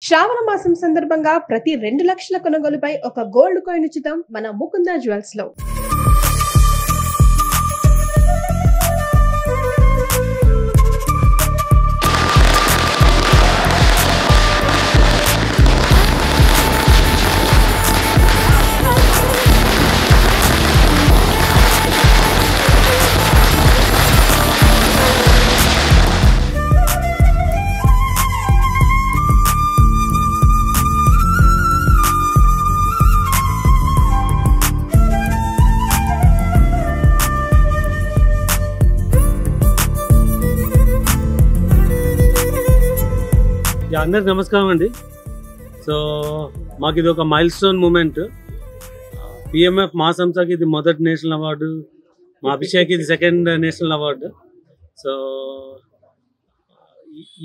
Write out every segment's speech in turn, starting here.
శ్రావణ మాసం సందర్భంగా ప్రతి 2 లక్షల కొనుగోలుపై ఒక గోల్డ్ కాయిన్ ఉచితం మన ముకుంద జ్యువెల్స్ లో. అందరికి నమస్కారం అండి. సో మాకు ఇది ఒక మైల్ స్టోన్ మూమెంట్. పిఎంఎఫ్ మా సంస్థకి ఇది మొదటి నేషనల్ అవార్డు, మా అభిషేక్ ఇది సెకండ్ నేషనల్ అవార్డు. సో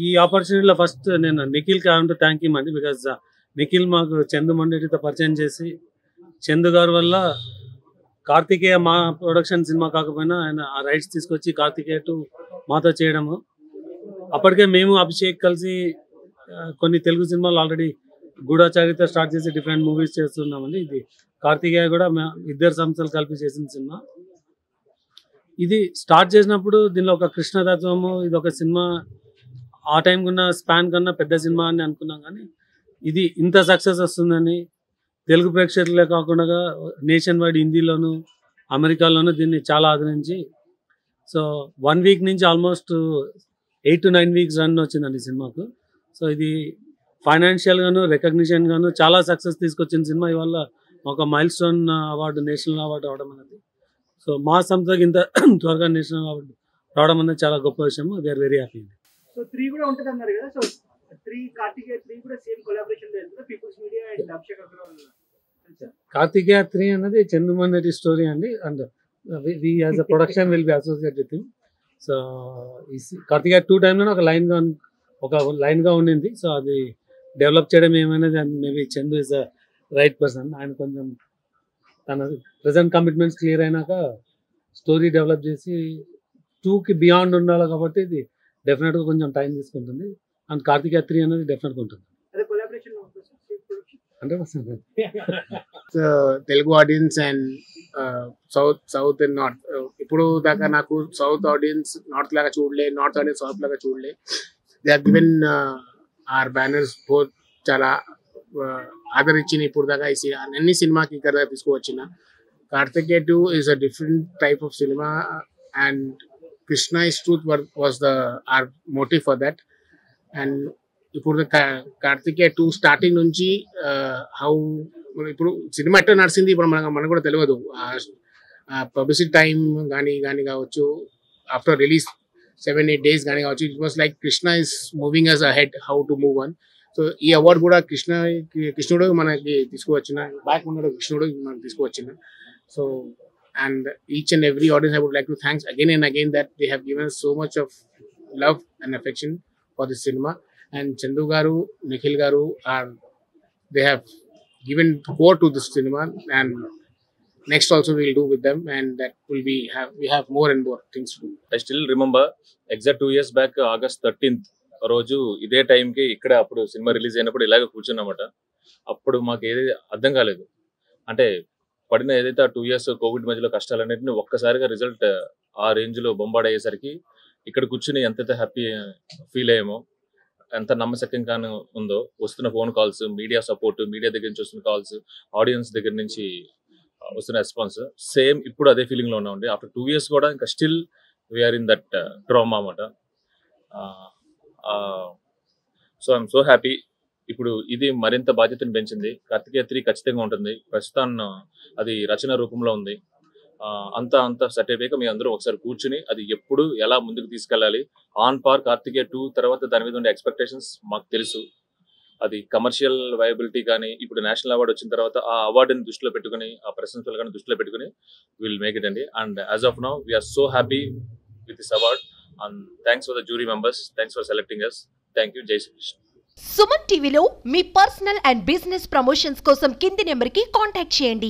ఈ ఆపర్చునిటీలో ఫస్ట్ నేను నిఖిల్కి కావాలంటే థ్యాంక్ యూ అండి. బికాజ్ నిఖిల్ మాకు చందు మొండేటితో పరిచయం చేసి, చందు గారి వల్ల కార్తికేయ మా ప్రొడక్షన్ సినిమా కాకపోయినా ఆయన ఆ రైట్స్ తీసుకొచ్చి కార్తికేయ 2 మాతో చేయడము. అప్పటికే మేము అభిషేక్ కలిసి కొన్ని తెలుగు సినిమాలు ఆల్రెడీ గూఢాచారితో స్టార్ట్ చేసి డిఫరెంట్ మూవీస్ చేస్తున్నామండి. ఇది కార్తికేయ కూడా ఇద్దరు సంస్థలు కలిపి చేసిన సినిమా. ఇది స్టార్ట్ చేసినప్పుడు దీనిలో ఒక కృష్ణతత్వము, ఇది ఒక సినిమా ఆ టైంకి ఉన్న స్పాన్ కన్నా పెద్ద సినిమా అని అనుకున్నాం. కానీ ఇది ఇంత సక్సెస్ వస్తుందని తెలుగు ప్రేక్షకులే కాకుండా నేషన్ వైడ్ హిందీలోను అమెరికాలోనూ దీన్ని చాలా ఆదరించి, సో 1 వీక్ నుంచి ఆల్మోస్ట్ 8 to 9 వీక్స్ రన్ వచ్చిందండి సినిమాకు. సో ఇది ఫైనాన్షియల్గాను రికగ్నిషన్గాను చాలా సక్సెస్ తీసుకొచ్చిన సినిమా. ఇవాళ ఒక mile stone award, national award రావడం అనేది, సో మా సంస్థకి ఇంత త్వరగా నేషనల్ అవార్డు రావడం అనేది చాలా గొప్ప విషయం. We are very happy. సో 3 కూడా ఉంటుంది అన్నారు కదా. సో 3 కార్తికేయ 3 కూడా సేమ్ కొలాబరేషన్ చేస్తారు peoples media and Abhishek Agarwal. Karthikeya 3 అనేది చందుమనేటి స్టోరీ అండి. And we as a production will be associate with him. So Karthikeya 2 టైంలో ఒక లైన్గా ఉండింది. సో అది డెవలప్ చేయడం ఏమైనది maybe Chandu is a right person. ఆయన కొంచెం తన ప్రజెంట్ కమిట్మెంట్స్ క్లియర్ అయినాక స్టోరీ డెవలప్ చేసి 2కి బియాండ్ ఉండాలి. కాబట్టి ఇది డెఫినెట్గా కొంచెం టైం తీసుకుంటుంది. అండ్ కార్తికేయ 3 అనేది డెఫినెట్గా ఉంటుంది. 100%. Telugu audience and south and north. ఇప్పుడు దాకా నాకు సౌత్ ఆడియన్స్ నార్త్ లాగా చూడలే, నార్త్ ఆడియన్స్ సౌత్ లాగా చూడలే. They have given our banners both చాలా ఆదరించిన ఇప్పుడు దాకా అన్ని సినిమాకి ఇక్కడ తీసుకువచ్చిన. Karthikeya 2 is a different type of cinema and Krishna is Truth was our motive for that. And ఇప్పుడు కార్తికేయ 2 స్టార్టింగ్ నుంచి హౌ ఇప్పుడు సినిమా ఎట్లా నడిచింది ఇప్పుడు మనకు కూడా తెలియదు. పబ్లిసిటీ టైం కానీ కావచ్చు, ఆఫ్టర్ రిలీజ్ 7-8 days కానీ కావచ్చు. It was like Krishna is moving us ahead how to move on. So ఈ అవార్డు కూడా కృష్ణుడు మనకి తీసుకువచ్చిన, బ్యాక్ ఉన్నాడు కృష్ణుడు మనకి తీసుకువచ్చిన. So and each and every audience I would like to thanks again and again that they have given so much of love and affection for this cinema. And Chandu garu, Nikhil garu they have given core to this cinema, and next also we will do with them, and that will be we have more and more things to do. I still remember exact 2 years back August 13th రోజు ఇదే టైంకి ఇక్కడ అప్పుడు cinema release అయినప్పుడు ఇలాగ కూర్చున్నామట. అప్పుడు మాకు ఏది అర్థం కాలేదు. అంటే పడిన ఏదైతే 2 years కోవిడ్ మధ్యలో కష్టాలన్నింటినీ ఒక్కసారిగా రిజల్ట్ ఆ రేంజ్లో బొంబాడ్ అయ్యేసరికి ఇక్కడ కూర్చుని ఎంతైతే హ్యాపీ ఫీల్ అయ్యామో, ఎంత నమ్మశక్యంగానూ ఉందో, వస్తున్న phone calls, media support, media దగ్గర నుంచి వస్తున్న కాల్స్, ఆడియన్స్ దగ్గర నుంచి వస్తున్న రెస్పాన్స్, సేమ్ ఇప్పుడు అదే ఫీలింగ్లో ఉన్నామండి. ఆఫ్టర్ 2 years కూడా ఇంకా still we're in that trauma అన్నమాట. So I'm so happy. ఇప్పుడు ఇది మరింత బాధ్యతను పెంచింది. కార్తికేయ 3 ఖచ్చితంగా ఉంటుంది. ప్రస్తుతం అది రచన రూపంలో ఉంది. అంత సెట్ అయిపోయాక మీ అందరూ ఒకసారి కూర్చుని అది ఎప్పుడు ఎలా ముందుకు తీసుకెళ్ళాలి, ఆన్ పార్ కార్తికేయ 2 తర్వాత దాని మీద ఉండే ఎక్స్పెక్టేషన్స్ మాకు తెలుసు. అది కమర్షియల్ వయబిలిటీ కానీ, ఇప్పుడు నేషనల్ అవార్డు వచ్చిన తర్వాత ఆ అవార్డుని దృష్టిలో పెట్టుకుని, ఆ ప్రశంసలు కానీ దృష్టిలో పెట్టుకుని విల్ మేక్ ఇట్ అండి. And as of now we are so happy with this award. And thanks for the jury members, thanks for selecting us. Thank you. జై శ్రీకృష్ణ. సుమన్ టీవీలో మీ పర్సనల్ అండ్ బిజినెస్ ప్రమోషన్స్ కోసం కింది నెంబర్కి కాంటాక్ట్ చేయండి.